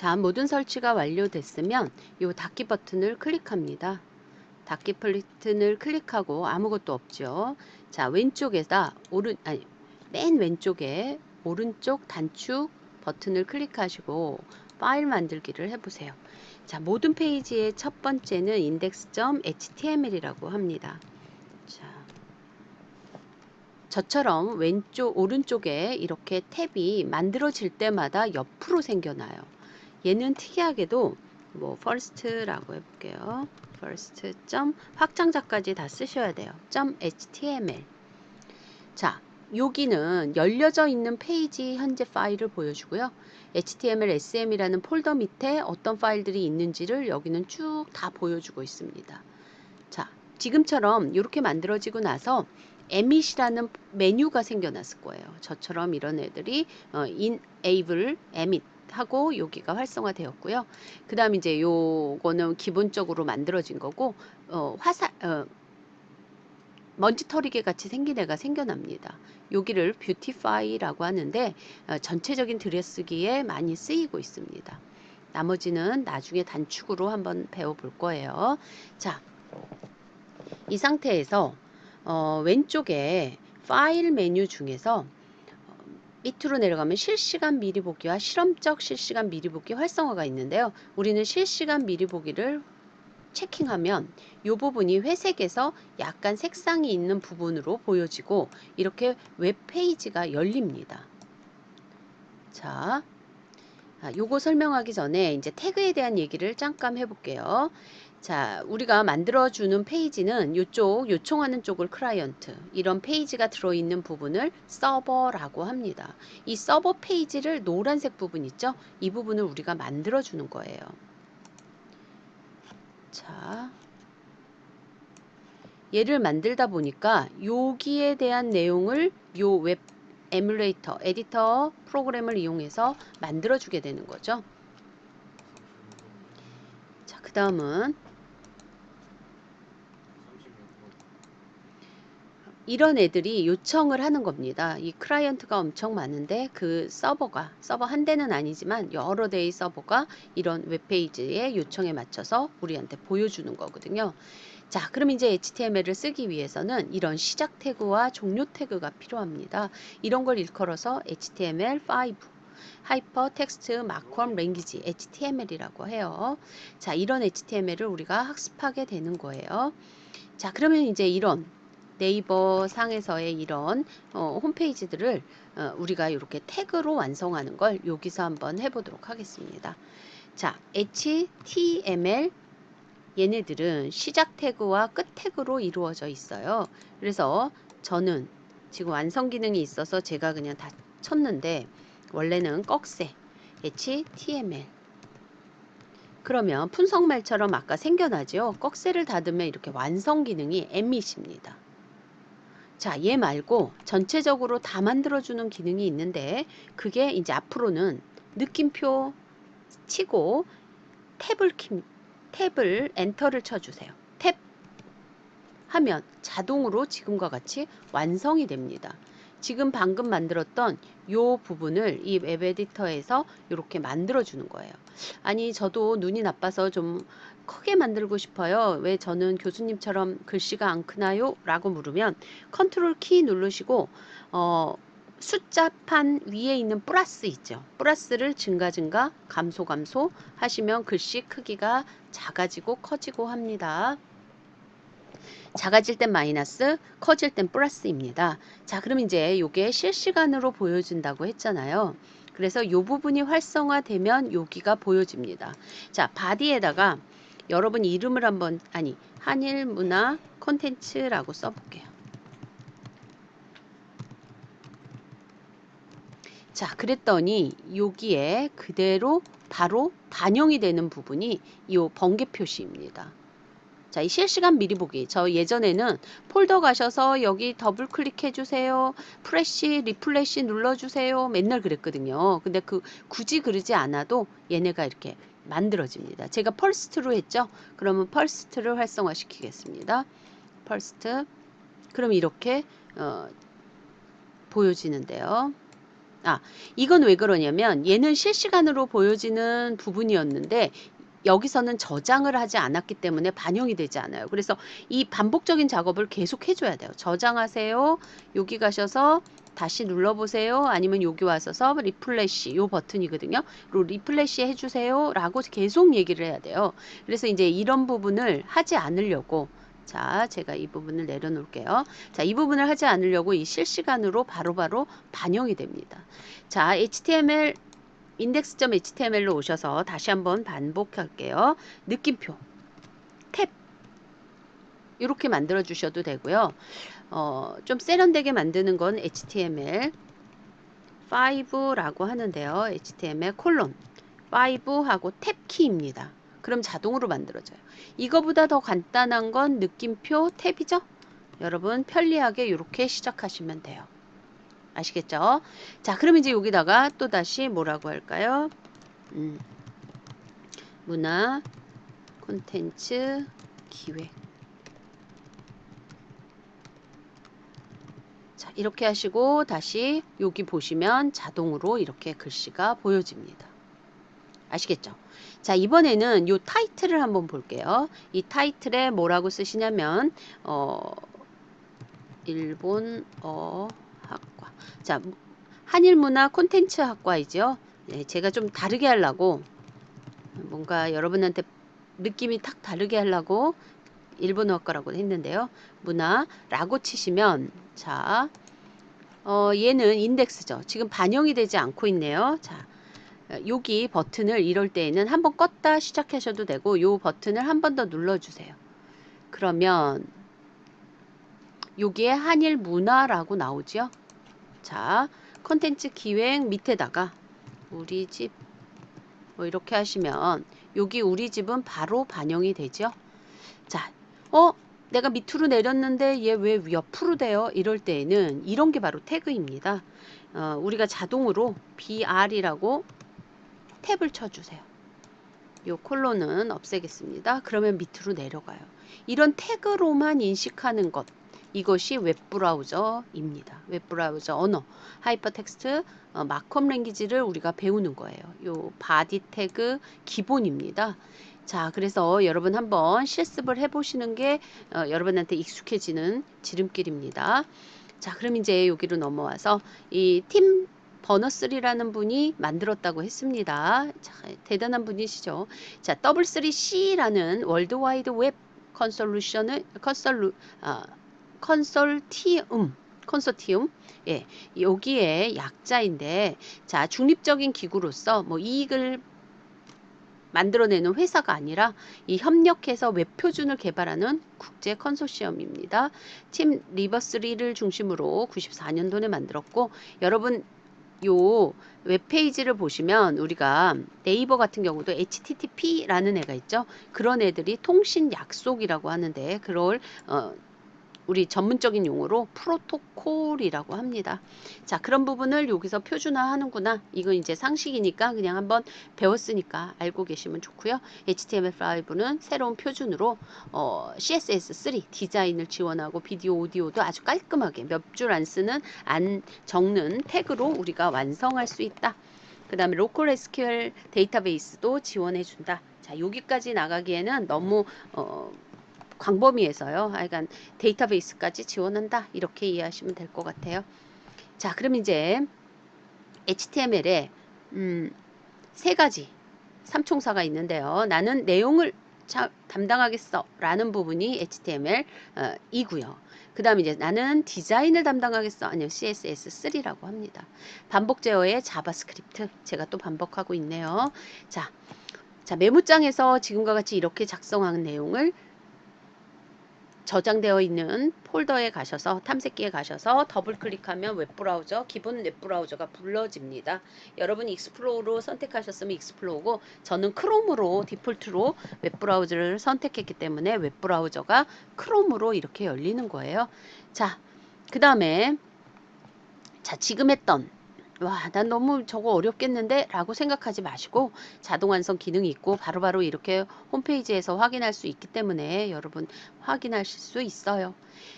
자, 모든 설치가 완료됐으면 이 닫기 버튼을 클릭합니다. 닫기 버튼을 클릭하고 아무것도 없죠. 자, 왼쪽에다 맨 왼쪽에 오른쪽 단축 버튼을 클릭하시고 파일 만들기를 해보세요. 자, 모든 페이지의 첫 번째는 index.html이라고 합니다. 자, 저처럼 오른쪽에 이렇게 탭이 만들어질 때마다 옆으로 생겨나요. 얘는 특이하게도 뭐 first라고 해볼게요. first 확장자까지 다 쓰셔야 돼요. .html. 자, 여기는 열려져 있는 페이지 현재 파일을 보여주고요. html, sm이라는 폴더 밑에 어떤 파일들이 있는지를 여기는 쭉 다 보여주고 있습니다. 자, 지금처럼 이렇게 만들어지고 나서 emit이라는 메뉴가 생겨났을 거예요. 저처럼 이런 애들이 enable, emit 하고 여기가 활성화되었고요. 그 다음 이제 요거는 기본적으로 만들어진 거고 먼지 털이개 같이 생긴 애가 생겨납니다. 여기를 뷰티파이라고 하는데 전체적인 들여쓰기에 많이 쓰이고 있습니다. 나머지는 나중에 단축으로 한번 배워볼 거예요. 자, 이 상태에서 왼쪽에 파일 메뉴 중에서 밑으로 내려가면 실시간 미리 보기와 실험적 실시간 미리 보기 활성화가 있는데요. 우리는 실시간 미리 보기를 체킹하면 이 부분이 회색에서 약간 색상이 있는 부분으로 보여지고 이렇게 웹페이지가 열립니다. 자, 요거 설명하기 전에 이제 태그에 대한 얘기를 잠깐 해볼게요. 자, 우리가 만들어주는 페이지는 이쪽 요청하는 쪽을 클라이언트, 이런 페이지가 들어있는 부분을 서버라고 합니다. 이 서버 페이지를 노란색 부분 있죠? 이 부분을 우리가 만들어주는 거예요. 자, 얘를 만들다 보니까 여기에 대한 내용을 요 웹 에뮬레이터, 에디터 프로그램을 이용해서 만들어주게 되는 거죠. 자, 그 다음은 이런 애들이 요청을 하는 겁니다. 이 클라이언트가 엄청 많은데 그 서버 한 대는 아니지만 여러 대의 서버가 이런 웹페이지의 요청에 맞춰서 우리한테 보여주는 거거든요. 자, 그럼 이제 HTML을 쓰기 위해서는 이런 시작 태그와 종료 태그가 필요합니다. 이런 걸 일컬어서 HTML5 하이퍼 텍스트 마크업 랭귀지 HTML이라고 해요. 자, 이런 HTML을 우리가 학습하게 되는 거예요. 자, 그러면 이제 이런 네이버 상에서의 이런 홈페이지들을 우리가 이렇게 태그로 완성하는 걸 여기서 한번 해보도록 하겠습니다. 자, HTML 얘네들은 시작 태그와 끝 태그로 이루어져 있어요. 그래서 저는 지금 완성 기능이 있어서 제가 그냥 다 쳤는데 원래는 꺽쇠 HTML 그러면 fun성말처럼 아까 생겨나죠. 꺽쇠를 닫으면 이렇게 완성 기능이 emit입니다. 자, 얘 말고 전체적으로 다 만들어주는 기능이 있는데 그게 이제 앞으로는 느낌표 치고 탭을 엔터를 쳐주세요. 탭 하면 자동으로 지금과 같이 완성이 됩니다. 지금 방금 만들었던 요 부분을 이 웹 에디터에서 이렇게 만들어 주는 거예요. 아니, 저도 눈이 나빠서 좀 크게 만들고 싶어요. 왜 저는 교수님처럼 글씨가 안 크나요? 라고 물으면 컨트롤 키 누르시고 숫자판 위에 있는 플러스 있죠. 플러스를 증가 감소 하시면 글씨 크기가 작아지고 커지고 합니다. 작아질 땐 마이너스, 커질 땐 플러스입니다. 자, 그럼 이제 이게 실시간으로 보여준다고 했잖아요. 그래서 이 부분이 활성화되면 여기가 보여집니다. 자, 바디에다가 여러분 이름을 한일문화 콘텐츠라고 써볼게요. 자, 그랬더니 여기에 그대로 바로 반영이 되는 부분이 이 번개 표시입니다. 자, 이 실시간 미리 보기. 저 예전에는 폴더 가셔서 여기 더블 클릭해 주세요. 프레쉬, 리플래시 눌러 주세요. 맨날 그랬거든요. 근데 굳이 그러지 않아도 얘네가 이렇게 만들어집니다. 제가 펄스트로 했죠? 그러면 펄스트를 활성화 시키겠습니다. 펄스트. 그럼 이렇게 보여지는데요. 이건 왜 그러냐면 얘는 실시간으로 보여지는 부분이었는데 여기서는 저장을 하지 않았기 때문에 반영이 되지 않아요. 그래서 이 반복적인 작업을 계속 해줘야 돼요. 저장하세요. 여기 가셔서 다시 눌러보세요. 아니면 여기 와서서 리플래시 요 버튼이거든요. 리플래시 해주세요. 라고 계속 얘기를 해야 돼요. 그래서 이제 이런 부분을 하지 않으려고 자, 제가 이 부분을 내려놓을게요. 자, 이 부분을 하지 않으려고 이 실시간으로 바로바로 반영이 됩니다. 자, HTML index.html로 오셔서 다시 한번 반복할게요. 느낌표, 탭 이렇게 만들어 주셔도 되고요. 좀 세련되게 만드는 건 HTML5라고 하는데요. HTML 콜론 5하고 탭 키입니다. 그럼 자동으로 만들어져요. 이거보다 더 간단한 건 느낌표 탭이죠. 여러분 편리하게 이렇게 시작하시면 돼요. 아시겠죠? 자, 그럼 이제 여기다가 또 다시 뭐라고 할까요? 문화, 콘텐츠, 기획. 자, 이렇게 하시고 다시 여기 보시면 자동으로 이렇게 글씨가 보여집니다. 아시겠죠? 자, 이번에는 요 타이틀을 한번 볼게요. 이 타이틀에 뭐라고 쓰시냐면 일본어 학과. 자, 한일문화 콘텐츠 학과이죠. 네, 제가 좀 다르게 하려고 뭔가 여러분한테 느낌이 탁 다르게 하려고 일본어학과라고 했는데요. 문화라고 치시면 자, 얘는 인덱스죠. 지금 반영이 되지 않고 있네요. 자, 여기 버튼을 이럴 때에는 한번 껐다 시작하셔도 되고 요 버튼을 한 번 더 눌러주세요. 그러면 여기에 한일 문화라고 나오죠. 자, 컨텐츠 기획 밑에다가 우리 집 뭐 이렇게 하시면 여기 우리 집은 바로 반영이 되죠. 자, 내가 밑으로 내렸는데 얘 왜 옆으로 돼요? 이럴 때에는 이런 게 바로 태그입니다. 우리가 자동으로 BR이라고 탭을 쳐주세요. 요 콜론은 없애겠습니다. 그러면 밑으로 내려가요. 이런 태그로만 인식하는 것. 이것이 웹브라우저입니다. 웹브라우저 언어, 하이퍼텍스트, 마크업 랭귀지를 우리가 배우는 거예요. 요 바디 태그 기본입니다. 자, 그래서 여러분 한번 실습을 해보시는 게 여러분한테 익숙해지는 지름길입니다. 자, 그럼 이제 여기로 넘어와서 이 팀 버너스리라는 분이 만들었다고 했습니다. 자, 대단한 분이시죠. 자, W3C라는 월드와이드 웹 컨소티움, 예, 여기에 약자인데, 자, 중립적인 기구로서 뭐 이익을 만들어내는 회사가 아니라 이 협력해서 웹표준을 개발하는 국제 컨소시엄입니다. 팀 리버스리를 중심으로 94년도에 만들었고 여러분 요 웹페이지를 보시면 우리가 네이버 같은 경우도 HTTP라는 애가 있죠. 그런 애들이 통신 약속이라고 하는데 그걸 우리 전문적인 용어로 프로토콜이라고 합니다. 자, 그런 부분을 여기서 표준화하는구나. 이건 이제 상식이니까 그냥 한번 배웠으니까 알고 계시면 좋고요. HTML5는 새로운 표준으로 CSS3 디자인을 지원하고 비디오, 오디오도 아주 깔끔하게 몇 줄 안 쓰는 안 적는 태그로 우리가 완성할 수 있다. 그 다음에 로컬 SQL 데이터베이스도 지원해준다. 자, 여기까지 나가기에는 너무 광범위해서요. 하여간 데이터베이스까지 지원한다. 이렇게 이해하시면 될 것 같아요. 자, 그럼 이제 HTML에 세 가지 삼총사가 있는데요. 나는 내용을 담당하겠어 라는 부분이 HTML 이고요. 그 다음에 이제 나는 디자인을 담당하겠어. 아니요, CSS3라고 합니다. 반복 제어의 자바스크립트. 제가 또 반복하고 있네요. 자, 메모장에서 지금과 같이 이렇게 작성한 내용을 저장되어 있는 폴더에 가셔서 탐색기에 가셔서 더블 클릭하면 웹브라우저 기본 웹브라우저가 불러집니다. 여러분이 익스플로어로 선택하셨으면 익스플로어고 저는 크롬으로 디폴트로 웹브라우저를 선택했기 때문에 웹브라우저가 크롬으로 이렇게 열리는 거예요. 자, 그 다음에 자, 지금 했던 난 너무 저거 어렵겠는데 라고 생각하지 마시고 자동 완성 기능이 있고 바로바로 이렇게 홈페이지에서 확인할 수 있기 때문에 여러분 확인하실 수 있어요.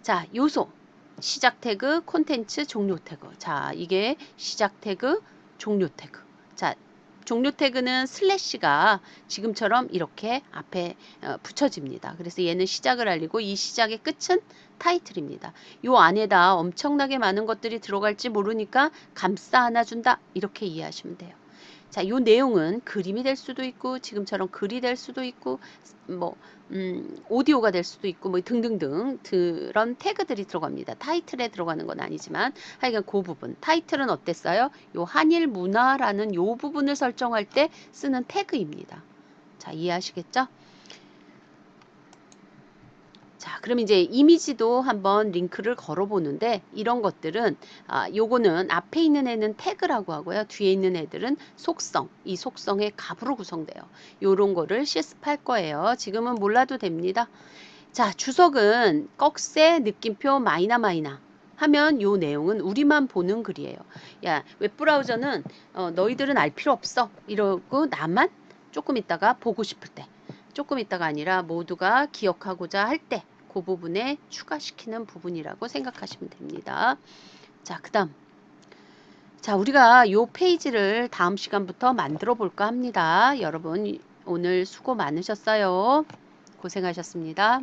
자, 요소 시작 태그, 콘텐츠, 종료 태그. 자, 이게 시작 태그, 종료 태그. 자, 종료 태그는 슬래시가 지금처럼 이렇게 앞에 붙여집니다. 그래서 얘는 시작을 알리고 이 시작의 끝은 타이틀입니다. 요 안에다 엄청나게 많은 것들이 들어갈지 모르니까 감싸 안아준다. 이렇게 이해하시면 돼요. 자, 요 내용은 그림이 될 수도 있고 지금처럼 글이 될 수도 있고 뭐 오디오가 될 수도 있고 뭐 등등등 그런 태그들이 들어갑니다. 타이틀에 들어가는 건 아니지만 하여간 그 부분 타이틀은 어땠어요? 요 한일 문화라는 요 부분을 설정할 때 쓰는 태그입니다. 자, 이해하시겠죠? 자, 그럼 이제 이미지도 한번 링크를 걸어 보는데 이런 것들은 요거는 앞에 있는 애는 태그라고 하고요. 뒤에 있는 애들은 속성, 이 속성의 값으로 구성돼요. 요런 거를 실습할 거예요. 지금은 몰라도 됩니다. 자, 주석은 꺽쇠, 느낌표, 마이나 마이나 하면 요 내용은 우리만 보는 글이에요. 야, 웹브라우저는 너희들은 알 필요 없어. 이러고 나만 조금 있다가 보고 싶을 때 조금 있다가 아니라 모두가 기억하고자 할 때 그 부분에 추가시키는 부분이라고 생각하시면 됩니다. 자, 그 다음. 자, 우리가 요 페이지를 다음 시간부터 만들어 볼까 합니다. 여러분, 오늘 수고 많으셨어요. 고생하셨습니다.